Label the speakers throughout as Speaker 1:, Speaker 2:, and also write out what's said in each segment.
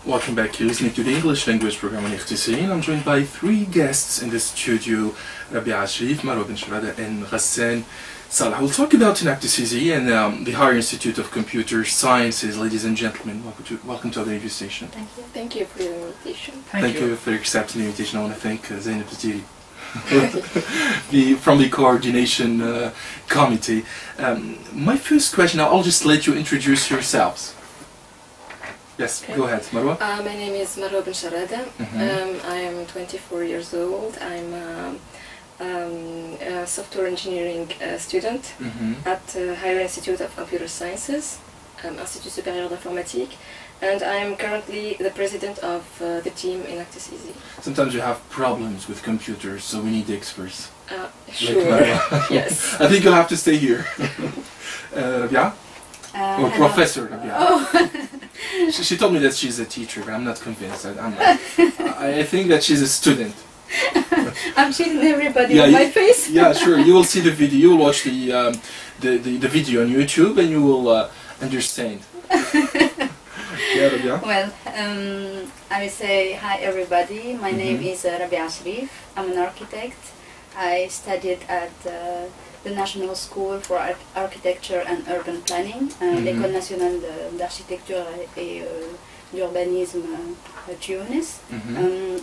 Speaker 1: Welcome back. You're listening to the English language program on RTC. I'm joined by three guests in the studio, Rabia Ashrif, Marwa bin Sharada, and Adnen Salah. We'll talk about Enactus ISI and the Higher Institute of Computer Sciences. Ladies and gentlemen, welcome to the radio station.
Speaker 2: Thank you. Thank you for the invitation.
Speaker 1: Thank you for accepting the invitation. I want to thank Zainab Ziri from the coordination committee. My first question, I'll just let you introduce yourselves. Yes, okay. Go ahead, Marwa.
Speaker 2: My name is Marwa bin Sharada. I am 24 years old. I'm a software engineering student at Higher Institute of Computer Sciences, Institut Supérieur d'Informatique, and I am currently the president of the team Enactus ISI.
Speaker 1: Sometimes you have problems with computers, so we need experts.
Speaker 2: Sure,
Speaker 1: like
Speaker 2: yes.
Speaker 1: I think you'll have to stay here. Rabia? Or Professor Rabia.
Speaker 2: Oh.
Speaker 1: She told me that she's a teacher, but I'm not convinced. I think that she's a student.
Speaker 2: I'm cheating everybody on my face.
Speaker 1: Yeah, sure. You will see the video. You will watch the video on YouTube, and you will understand. Yeah, Rabia?
Speaker 3: Well, I will say hi everybody. My name is Rabia Ashrif. I'm an architect. I studied at the National School for Architecture and Urban Planning, l'École nationale d'architecture et d'urbanisme Tunis.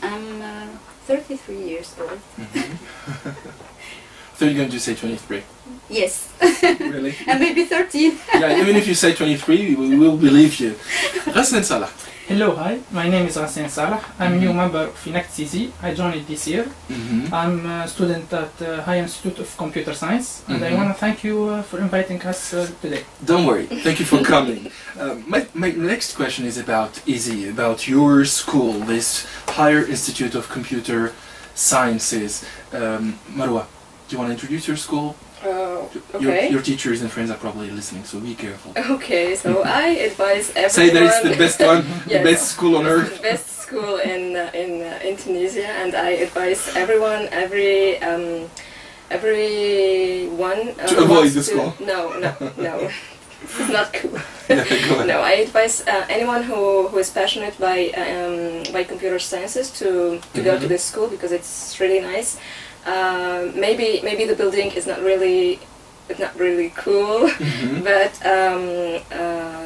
Speaker 3: I'm 33 years old.
Speaker 1: So you're going to say 23?
Speaker 3: Yes.
Speaker 1: Really?
Speaker 3: And maybe 13.
Speaker 1: Yeah, even if you say 23, we will believe you. Adnen Salah.
Speaker 4: Hello, hi. My name is Adnen Salah. I'm a new member of Enactus ISI. I joined it this year. I'm a student at the Higher Institute of Computer Science, and I want to thank you for inviting us today.
Speaker 1: Don't worry. Thank you for coming. My next question is about ISI, about your school, this Higher Institute of Computer Sciences. Marwa, do you want to introduce your school?
Speaker 2: Okay.
Speaker 1: Your teachers and friends are probably listening, so be careful.
Speaker 2: Okay, so I advise everyone.
Speaker 1: Say that it's the best one,
Speaker 2: yes,
Speaker 1: the best school on earth.
Speaker 2: The best school in Tunisia, and I advise everyone, everyone
Speaker 1: to avoid the school.
Speaker 2: No. It's not cool.
Speaker 1: Yeah,
Speaker 2: no, I advise anyone who is passionate by computer sciences to go to this school because it's really nice. Maybe the building is not really cool, but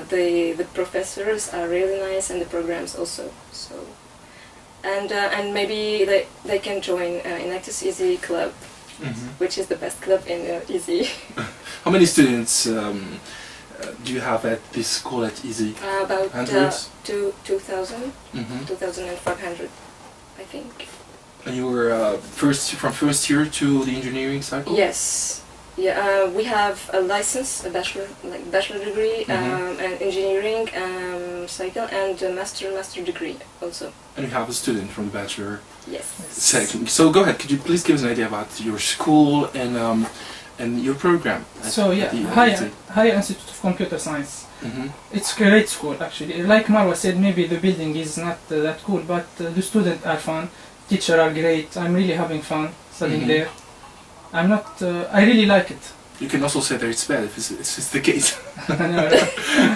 Speaker 2: the professors are really nice and the programs also. So and maybe they can join Enactus ISI club, which is the best club in ISI.
Speaker 1: How many students do you have at this school at ISI?
Speaker 2: About 2,000, 2,500, I think.
Speaker 1: And you were from first year to the engineering cycle?
Speaker 2: Yes. Yeah, we have a license, a bachelor degree, an engineering cycle, and a master degree also.
Speaker 1: And you have a student from the bachelor section.
Speaker 2: Yes.
Speaker 1: So go ahead. Could you please give us an idea about your school and your program?
Speaker 4: So yeah, Higher Institute of Computer Science. It's a great school actually. Like Marwa said, maybe the building is not that cool, but the students are fun. Teachers are great. I'm really having fun studying there. I really like it.
Speaker 1: You can also say that it's bad if it's the case.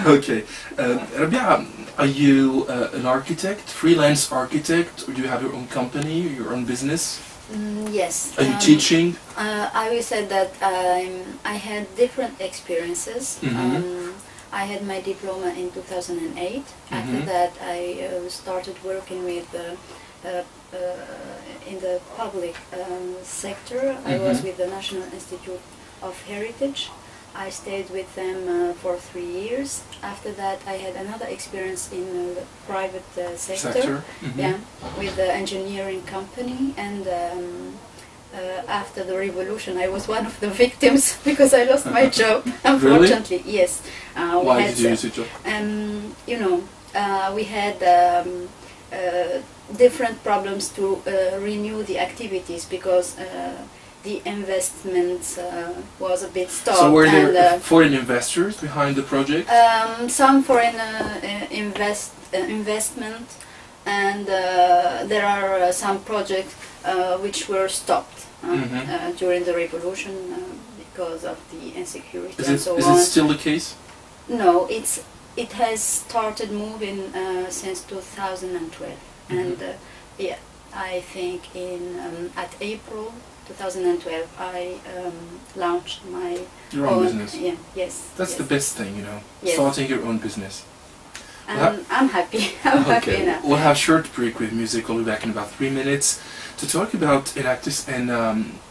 Speaker 1: Okay. Rabia, are you an architect, freelance architect, or do you have your own company, your own business?
Speaker 3: Yes.
Speaker 1: Are you teaching?
Speaker 3: I will say that I had different experiences. I had my diploma in 2008. After that, I started working with in the public sector. I was with the National Institute of Heritage. I stayed with them for 3 years. After that, I had another experience in the private sector. Yeah, with the engineering company. And after the revolution, I was one of the victims because I lost my job. Unfortunately,
Speaker 1: really?
Speaker 3: Yes.
Speaker 1: Why did you lose your job?
Speaker 3: You know, we had different problems to renew the activities because the investments was a bit stopped.
Speaker 1: So were there foreign investors behind the project?
Speaker 3: Some foreign investment, and there are some projects which were stopped during the revolution because of the insecurity and so on.
Speaker 1: Is it still the case?
Speaker 3: No, it's it has started moving since 2012, and yeah, I think at April 2012 I launched my
Speaker 1: your own business.
Speaker 3: Yeah, yes.
Speaker 1: That's
Speaker 3: yes.
Speaker 1: the best thing, you know,
Speaker 3: Yes.
Speaker 1: starting your own business.
Speaker 3: I'm happy. I'm happy now.
Speaker 1: We'll have a short break with music. We'll be back in about 3 minutes to talk about Enactus and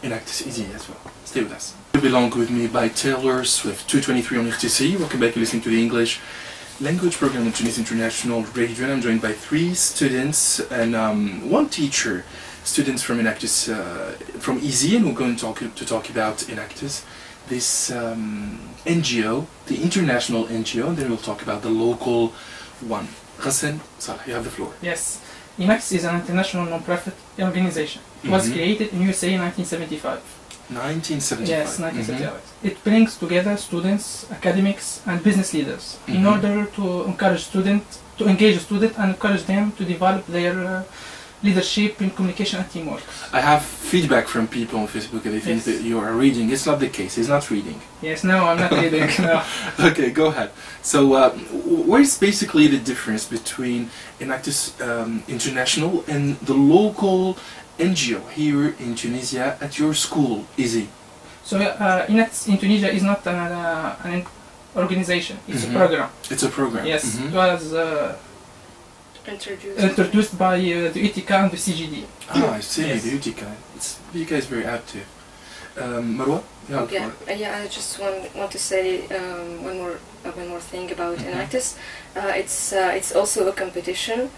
Speaker 1: Enactus ISI as well. Stay with us. You belong with me by Taylor Swift, 223 on RTC. Welcome back. You're listening to the English language program on Tunis International Radio. And I'm joined by 3 students and 1 teacher. Students from Enactus, from ISI, and we're going to talk about Enactus, this NGO, the international NGO, and then we'll talk about the local one. Hassan, Salah, you have the floor.
Speaker 4: Yes, Enactus is an international non-profit organization. It was created in USA in 1975.
Speaker 1: 1975.
Speaker 4: Yes, 1975. It brings together students, academics, and business leaders in order to encourage students, to engage students and encourage them to develop their leadership in communication and teamwork. I
Speaker 1: have feedback from people on Facebook and they think that you are reading. It's not the case. He's not reading.
Speaker 4: Yes, no, I'm not reading. No.
Speaker 1: Okay, go ahead. So, where's basically the difference between Enactus International and the local NGO here in Tunisia at your school, ISI?
Speaker 4: So, Enactus in Tunisia is not an organization. It's a program.
Speaker 1: It's a program.
Speaker 4: Yes, it was introduced by the UTK and the CGD.
Speaker 1: Ah, I see,
Speaker 4: yes.
Speaker 1: The UTK. The UTK is very active. Marwa?
Speaker 2: Yeah, I just want to say one more thing about Enactus. It's also a competition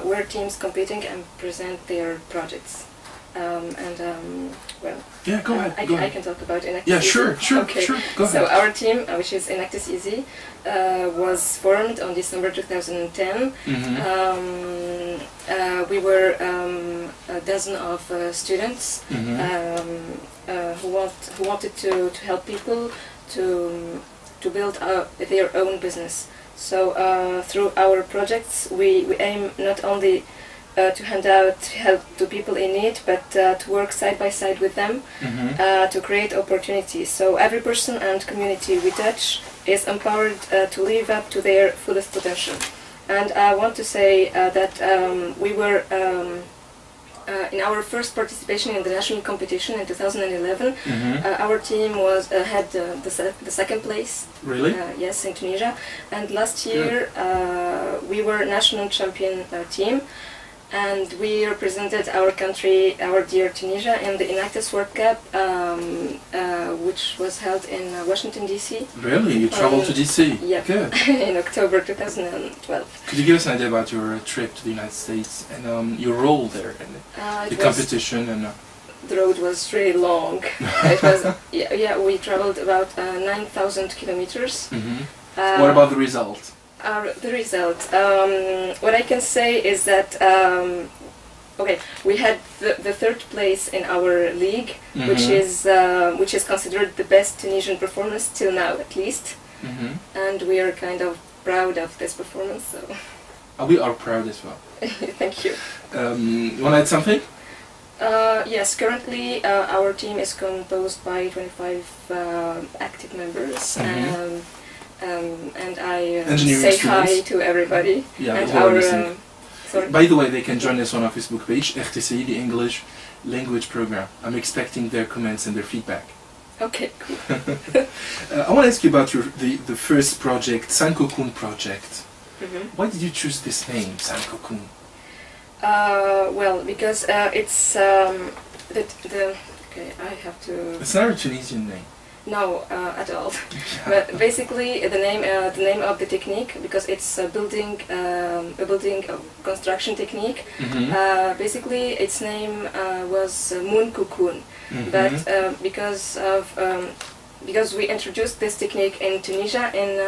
Speaker 2: where teams competing and present their projects. Well,
Speaker 1: yeah, go ahead.
Speaker 2: I can talk about Enactus.
Speaker 1: Yeah, sure,
Speaker 2: Okay.
Speaker 1: Sure. Go ahead.
Speaker 2: So our team, which is Enactus ISI, was formed on December 2010. We were a dozen of students who wanted to help people to build their own business. So through our projects, we aim not only to hand out help to people in need, but to work side by side with them to create opportunities. So every person and community we touch is empowered to live up to their fullest potential. And I want to say that we were in our first participation in the national competition in 2011. Our team had the second place.
Speaker 1: Really?
Speaker 2: Yes, in Tunisia. And last year we were national champion team. And we represented our country, our dear Tunisia, in the Enactus World Cup, which was held in Washington, D.C.
Speaker 1: Really? You traveled to D.C.?
Speaker 2: Yeah,
Speaker 1: good.
Speaker 2: In October 2012.
Speaker 1: Could you give us an idea about your trip to the United States and your role there in the competition? And
Speaker 2: the road was really long. It was, yeah, we traveled about 9,000 kilometers.
Speaker 1: What about the result?
Speaker 2: The result. What I can say is that okay, we had the third place in our league, which is considered the best Tunisian performance till now, at least, and we are kind of proud of this performance. So
Speaker 1: we are proud as well.
Speaker 2: Thank you.
Speaker 1: You want to add something?
Speaker 2: Yes, currently our team is composed by 25 active members. And I say hi to everybody.
Speaker 1: Yeah,
Speaker 2: and our, sorry.
Speaker 1: By the way, they can join us on our Facebook page, RTC, the English language program. I'm expecting their comments and their feedback.
Speaker 2: Okay, cool.
Speaker 1: I want to ask you about the first project, Sankokun project. Why did you choose this name, Sankokun?
Speaker 2: Well, because it's okay, I have to...
Speaker 1: It's not a Tunisian name.
Speaker 2: No, at all. But basically, the name of the technique, because it's a building construction technique. Basically, its name was moon cocoon. But because we introduced this technique in Tunisia in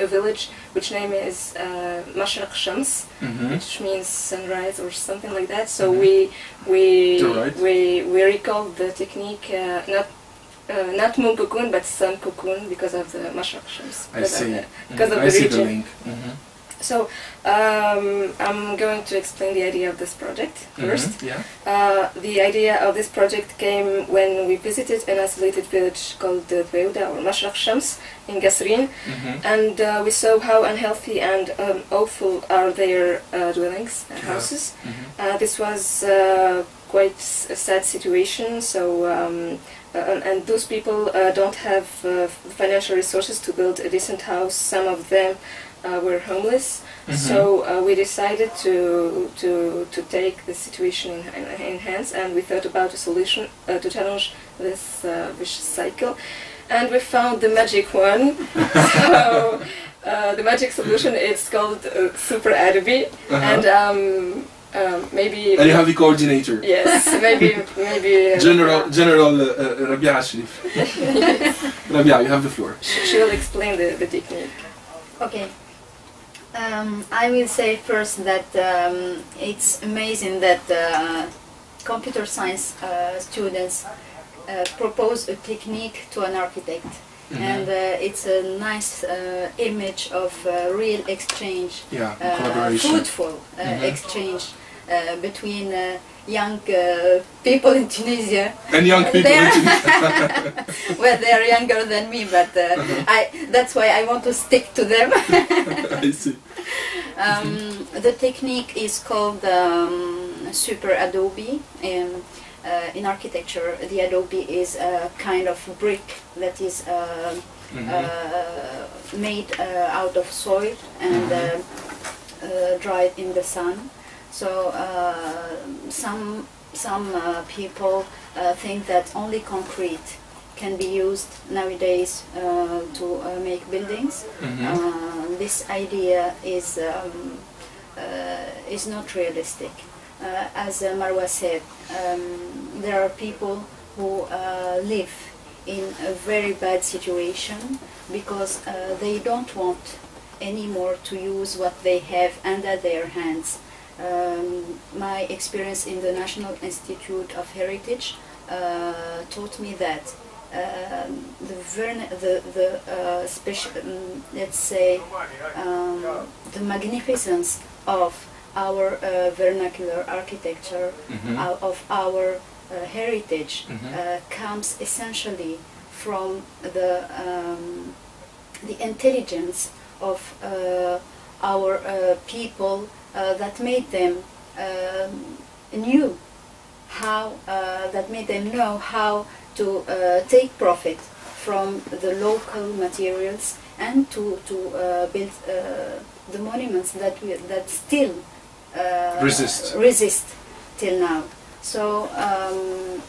Speaker 2: a village which name is Mashraq Shams, which means sunrise or something like that. So we recalled the technique not moon cocoon but sun cocoon because of the Mashraq Shams.
Speaker 1: I see.
Speaker 2: Because of the region.
Speaker 1: The link.
Speaker 2: So I'm going to explain the idea of this project first. The idea of this project came when we visited an isolated village called Veuda or Mashraq Shams in Qasrin, and we saw how unhealthy and awful are their dwellings and houses. This was quite a sad situation. So and those people don't have financial resources to build a decent house. Some of them were homeless, so we decided to take the situation in hands, and we thought about a solution to challenge this vicious cycle, and we found the magic one. So the magic solution is called Super Arabi, and maybe.
Speaker 1: And you have the coordinator.
Speaker 2: Yes, maybe
Speaker 1: General Rabia Ashrif. Rabia, you have the floor.
Speaker 2: She will explain the technique.
Speaker 3: Okay. I will say first that it's amazing that computer science students propose a technique to an architect, and it's a nice image of real exchange, fruitful exchange between young people in Tunisia
Speaker 1: and young people in Tunisia.
Speaker 3: Well, they are younger than me, but that's why I want to stick to them.
Speaker 1: I see.
Speaker 3: The technique is called Super Adobe. In architecture, the adobe is a kind of brick that is made out of soil and dried in the sun. So some people think that only concrete can be used nowadays to make buildings. This idea is not realistic. As Marwa said, there are people who live in a very bad situation because they don't want anymore to use what they have under their hands. My experience in the National Institute of Heritage taught me that the magnificence of our vernacular architecture, of our heritage, comes essentially from the intelligence of our people that made them know how to take profit from the local materials and to build the monuments that still resist till now. So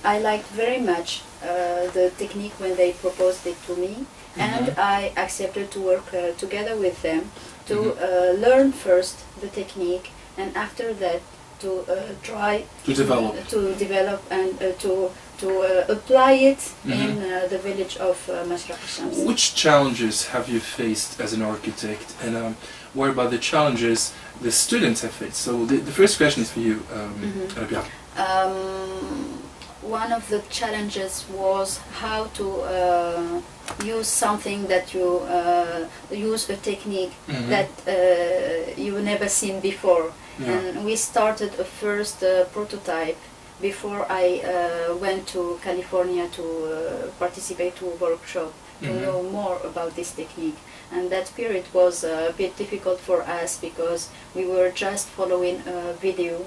Speaker 3: I liked very much the technique when they proposed it to me, and I accepted to work together with them to learn first the technique, and after that to try to develop and to apply it in the village of Mashraq Shams.
Speaker 1: Which challenges have you faced as an architect, and what about the challenges the students have faced? So the first question is for you, Rabia.
Speaker 3: One of the challenges was how to use something that you use a technique that you never seen before. And we started a first prototype before I went to California to participate to a workshop to know more about this technique. And that period was a bit difficult for us because we were just following a video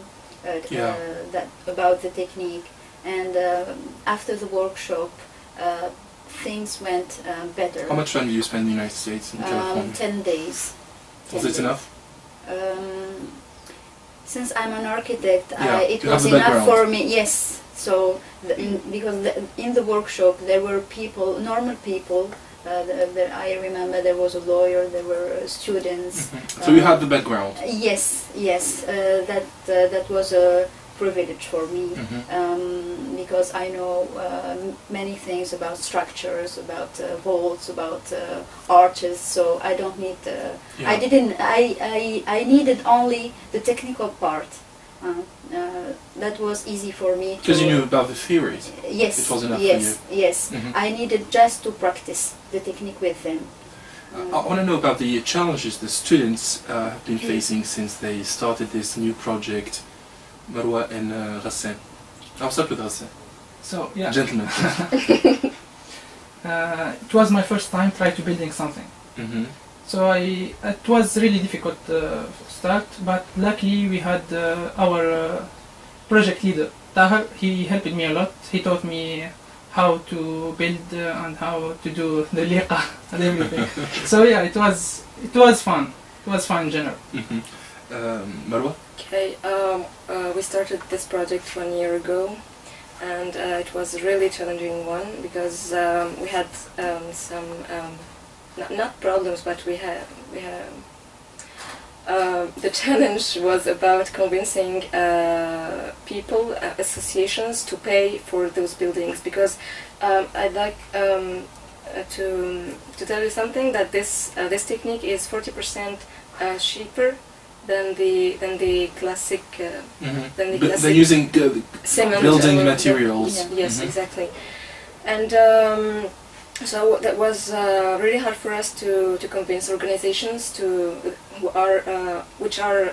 Speaker 3: about the technique. And after the workshop, things went better.
Speaker 1: How much time did you spend in the United States and California?
Speaker 3: 10 days.
Speaker 1: Was it enough?
Speaker 3: Since I'm an architect, it was enough for me, yes. So, because in the workshop there were people, normal people. I remember there was a lawyer, there were students.
Speaker 1: So you had the background?
Speaker 3: Yes, yes. That was a privilege for me because I know many things about structures, about vaults, about arches. So I don't need. I needed only the technical part. That was easy for me.
Speaker 1: Because you knew about the theories.
Speaker 3: Yes.
Speaker 1: It was enough for you.
Speaker 3: Yes. I needed just to practice the technique with them.
Speaker 1: I want to know about the challenges the students have been facing since they started this new project, Marwa and Ghassan. I'll start with Ghassan.
Speaker 4: So yeah,
Speaker 1: Gentlemen.
Speaker 4: it was my first time trying to building something. So it was really difficult start, but luckily we had our project leader, Tahar. He helped me a lot. He taught me how to build and how to do the liqa and everything. So yeah, it was fun. It was fun in general.
Speaker 1: Marwa?
Speaker 2: Okay, we started this project 1 year ago, and it was a really challenging one because we had some not problems, but we had the challenge was about convincing people, associations to pay for those buildings, because I'd like to tell you something, that this technique is 40% cheaper than the classic
Speaker 1: They're using
Speaker 2: cement
Speaker 1: building materials.
Speaker 2: Yes, exactly. And so that was really hard for us to convince organizations which are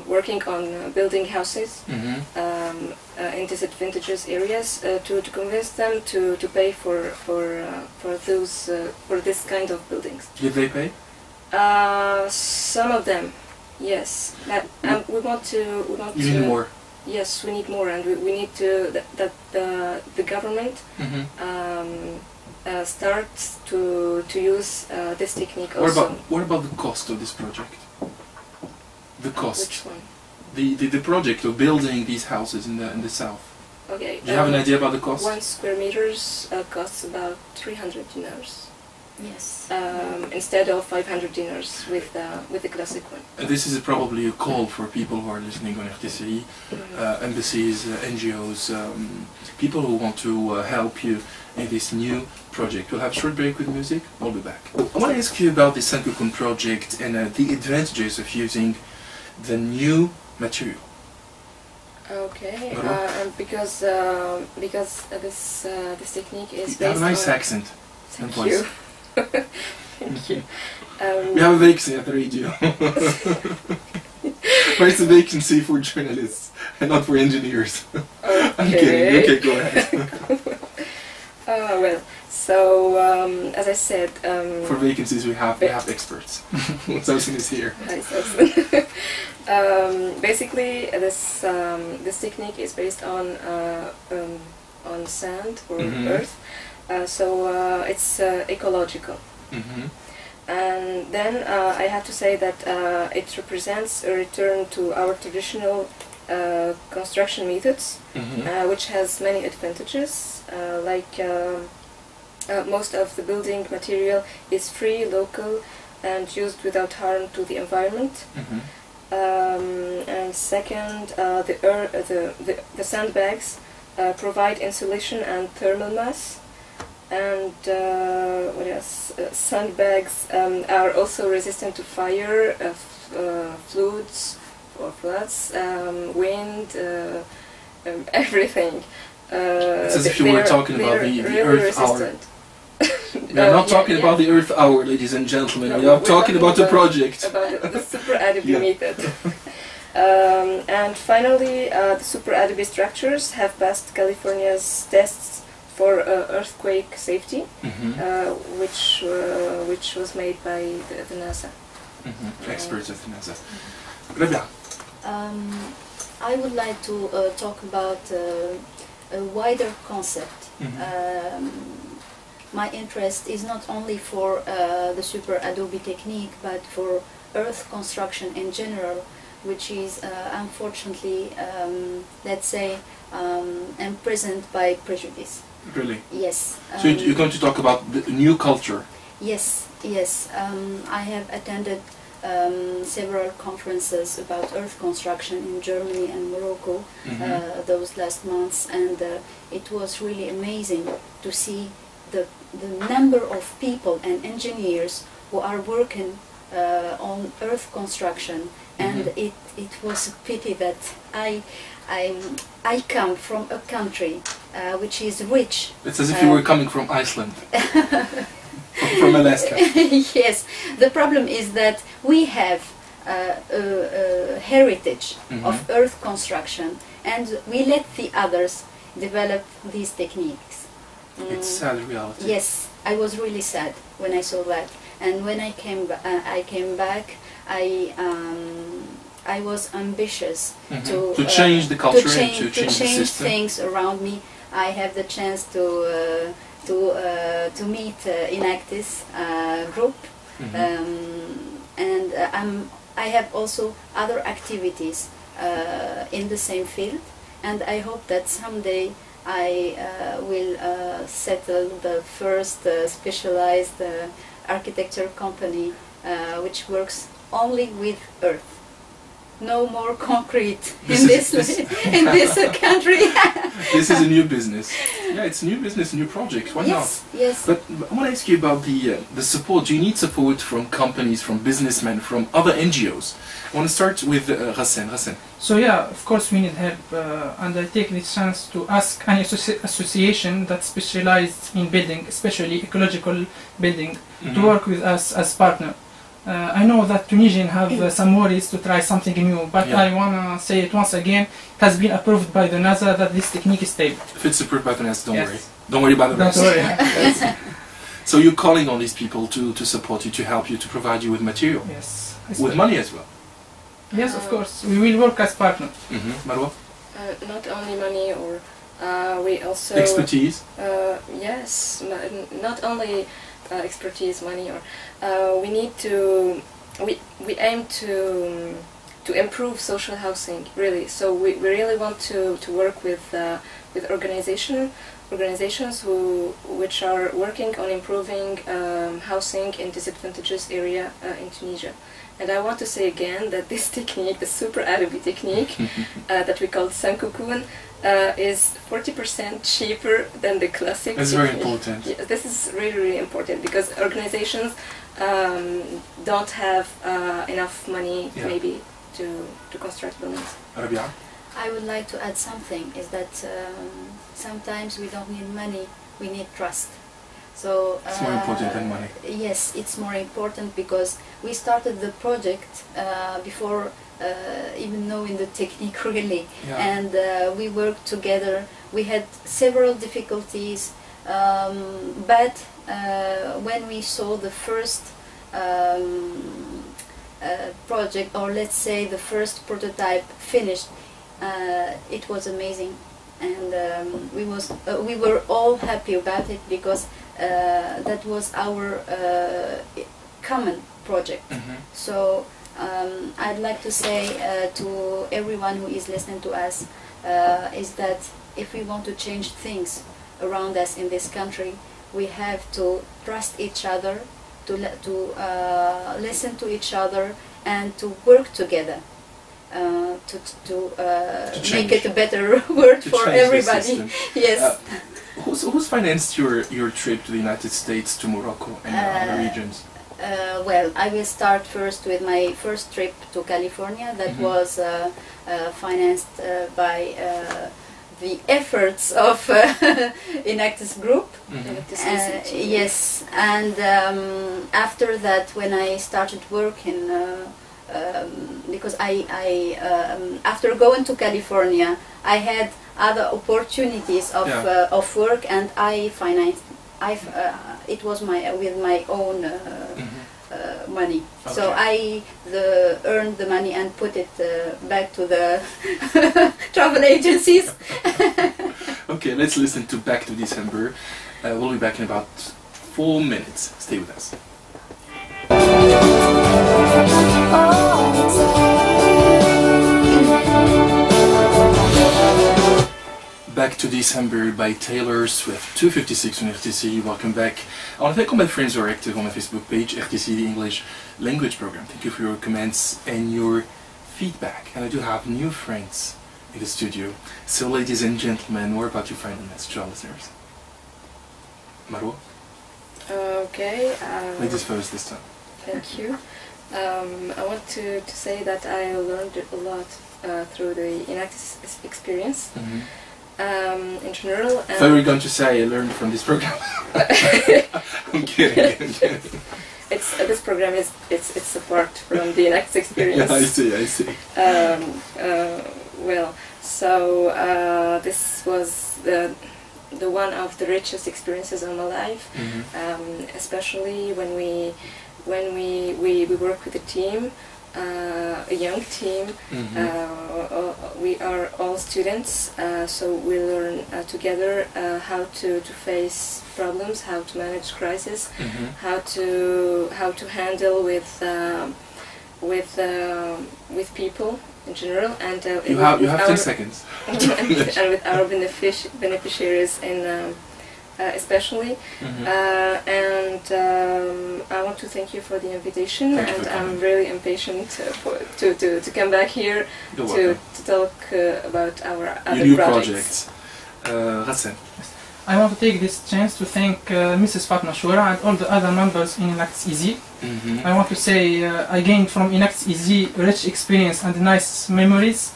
Speaker 2: working on building houses in disadvantaged areas, to convince them to pay for this kind of buildings.
Speaker 1: Did they pay?
Speaker 2: Some of them, yes. We want to.
Speaker 1: You need more.
Speaker 2: Yes, we need more, and we need that the government starts to use this technique also.
Speaker 1: What about the cost of this project? The cost.
Speaker 2: Which one?
Speaker 1: The project of building these houses in the south.
Speaker 2: Okay.
Speaker 1: Do you have an idea about the cost?
Speaker 2: 1 square meters costs about 300 dinars.
Speaker 3: Yes.
Speaker 2: Instead of 500 dinars with the classic one.
Speaker 1: And this is probably a call for people who are listening on RTCI, embassies, NGOs, people who want to help you in this new project. We'll have a short break with music. We'll be back. I want to ask you about the Sankukun project and the advantages of using the new material.
Speaker 2: Okay, and because this technique is based
Speaker 1: You have a nice
Speaker 2: on
Speaker 1: accent.
Speaker 2: Thank you. Thank you.
Speaker 1: We have a vacancy at the radio. But it's a vacancy for journalists and not for engineers.
Speaker 2: Okay.
Speaker 1: I'm kidding. Okay, go ahead.
Speaker 2: Well, so as I said,
Speaker 1: For vacancies we have experts. Samson is here.
Speaker 2: Hi, Samson. Basically, this technique is based on sand or earth. So it's ecological. And then I have to say that it represents a return to our traditional construction methods, which has many advantages, like most of the building material is free, local, and used without harm to the environment. And second, the sandbags provide insulation and thermal mass. And what else? Sandbags are also resistant to fire, floods, wind, everything.
Speaker 1: It's as if you were talking about the Earth Hour. We are not talking about the Earth Hour, ladies and gentlemen.
Speaker 2: No,
Speaker 1: we are talking about the project.
Speaker 2: About the super additive method. And finally, the super additive structures have passed California's tests for earthquake safety, which was made by the NASA.
Speaker 3: Experts at the NASA. I would like to talk about a wider concept. My interest is not only for the super Adobe technique, but for earth construction in general, which is unfortunately, let's say, imprisoned by prejudice.
Speaker 1: Really?
Speaker 3: Yes.
Speaker 1: So you're going to talk about the new culture?
Speaker 3: Yes, yes. I have attended several conferences about earth construction in Germany and Morocco those last months, and it was really amazing to see the number of people and engineers who are working on earth construction, and it was a pity that I come from a country which is rich.
Speaker 1: It's as if you were coming from Iceland. from Alaska.
Speaker 3: Yes, the problem is that we have a heritage of earth construction, and we let the others develop these techniques.
Speaker 1: It's sad reality.
Speaker 3: Yes, I was really sad when I saw that, and when I came back, I was ambitious to
Speaker 1: change the culture and to
Speaker 3: change
Speaker 1: change the system.
Speaker 3: things around me. I have the chance to meet Enactus group, and I have also other activities in the same field, and I hope that someday I will settle the first specialized architecture company which works only with earth. No more concrete in this country.
Speaker 1: This is a new business. Yeah, it's a new business, a new project. Why not?
Speaker 3: Yes.
Speaker 1: But I want to ask you about the support. Do you need support from companies, from businessmen, from other NGOs? I want to start with Ghassan.
Speaker 4: So yeah, of course we need help, and I take this chance to ask any association that specialized in building, especially ecological building, to work with us as partner. I know that Tunisians have some worries to try something new, but I want to say it once again, it has been approved by the NASA that this technique is stable.
Speaker 1: If it's approved by the NASA, don't worry. Don't worry about the rest.
Speaker 4: Don't worry.
Speaker 1: So you're calling on these people to support you, to help you, to provide you with material?
Speaker 4: Yes.
Speaker 1: With money as well?
Speaker 4: Yes, of course. We will work as partner.
Speaker 1: Marwa?
Speaker 2: Not only money, or we also...
Speaker 1: Expertise?
Speaker 2: Yes, not only expertise, money, or we need to... We aim to improve social housing, really. So we really want to work with organizations which are working on improving housing in disadvantaged area in Tunisia. And I want to say again that this technique, the super Arabi technique, that we call Sankukun, is 40% cheaper than the classic
Speaker 1: That's
Speaker 2: technique.
Speaker 1: very important.
Speaker 2: Yeah, this is really, really important, because organizations don't have enough money maybe to construct buildings.
Speaker 1: Rabia?
Speaker 3: I would like to add something, is that sometimes we don't need money, we need trust. So
Speaker 1: it's more important than money.
Speaker 3: Yes, it's more important, because we started the project before even knowing the technique really, and we worked together. We had several difficulties, but when we saw the first project, or let's say the first prototype finished, it was amazing, and we were all happy about it, because that was our common project. So I'd like to say to everyone who is listening to us, is that if we want to change things around us in this country, we have to trust each other, to listen to each other, and to work together. To make it a better world for everybody. Yes.
Speaker 1: Who's financed your trip to the United States, to Morocco, and other regions?
Speaker 3: Well, I will start first with my first trip to California. That was financed by the efforts of Enactus Group. Yes, and after that, when I started working, because after going to California, I had other opportunities of work, and I financed. It was with my own money. Okay. So I earned the money and put it back to the travel agencies.
Speaker 1: Okay, let's listen to Back to December. We'll be back in about 4 minutes. Stay with us. Back to December by Taylor Swift, 256 on RTC. Welcome back. I want to thank all my friends who are active on my Facebook page, RTC, the English language program. Thank you for your comments and your feedback. And I do have new friends in the studio. So ladies and gentlemen, we're about to find a message to our listeners. Marwa?
Speaker 2: Okay.
Speaker 1: Ladies first this time.
Speaker 2: Thank you. I want to say that I learned a lot through the Enactus experience. in general.
Speaker 1: I thought you were going to say I learned from this program. I'm kidding.
Speaker 2: This program it's apart from the Enactus experience.
Speaker 1: Yeah, I see.
Speaker 2: Well, so this was the one of the richest experiences of my life, especially when we work with a team, a young team. We are all students, so we learn together how to face problems, how to manage crisis, how to handle with people in general, and
Speaker 1: you have 10 seconds.
Speaker 2: and with our beneficiaries in especially. And I want to thank you for the invitation, and I'm really impatient to come back here to talk about our other
Speaker 1: new
Speaker 2: projects.
Speaker 1: Hassan.
Speaker 4: I want to take this chance to thank Mrs. Fatma Shoura and all the other members in Enactus ISI. I want to say I gained from Enactus ISI rich experience and nice memories.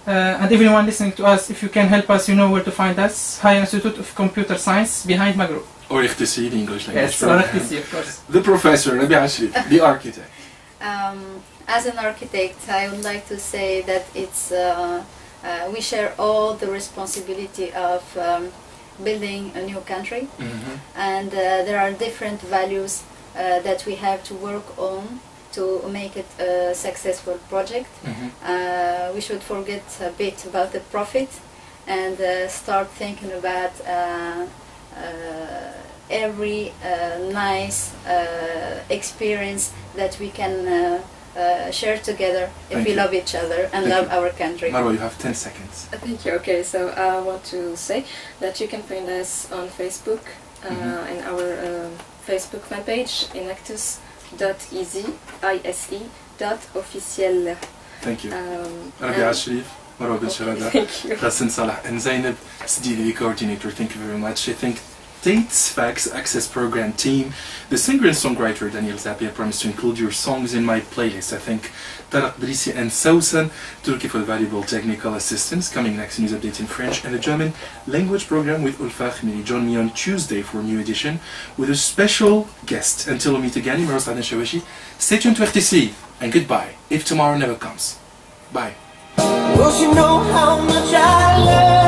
Speaker 4: And everyone listening to us, if you can help us, you know where to find us. Higher Institute of Computer Science behind Maghreb.
Speaker 1: Or ICTC, the English language.
Speaker 4: Yes, or ICTC, of course.
Speaker 1: The professor, Rabia Ashrif, the architect.
Speaker 3: As an architect, I would like to say that it's we share all the responsibility of building a new country, and there are different values that we have to work on to make it a successful project. We should forget a bit about the profit and start thinking about every nice experience that we can share together if we love each other and love our country.
Speaker 1: Marwa, you have 10 seconds.
Speaker 2: Thank you. Okay, so I want to say that you can find us on Facebook, in our Facebook fan page, enactus.isi.officiel.
Speaker 1: Thank you. Rabia Ashrif, Marwa bin Sharada, Hassan Salah, and Zainab Sidili, the coordinator. Thank you very much. I think Tate's Fax Access Program team, the singer and songwriter Daniel Zapia promised to include your songs in my playlist. I thank Tarek Drisi and Sousan Turki for the valuable technical assistance. Coming next, news updates in French and the German language program with Ulfa Khmiri. Join me on Tuesday for a new edition with a special guest. Until we meet again, I'm Adnen Chaouachi. Stay tuned to RTC and goodbye if tomorrow never comes. Bye.
Speaker 5: Well, you know how much I love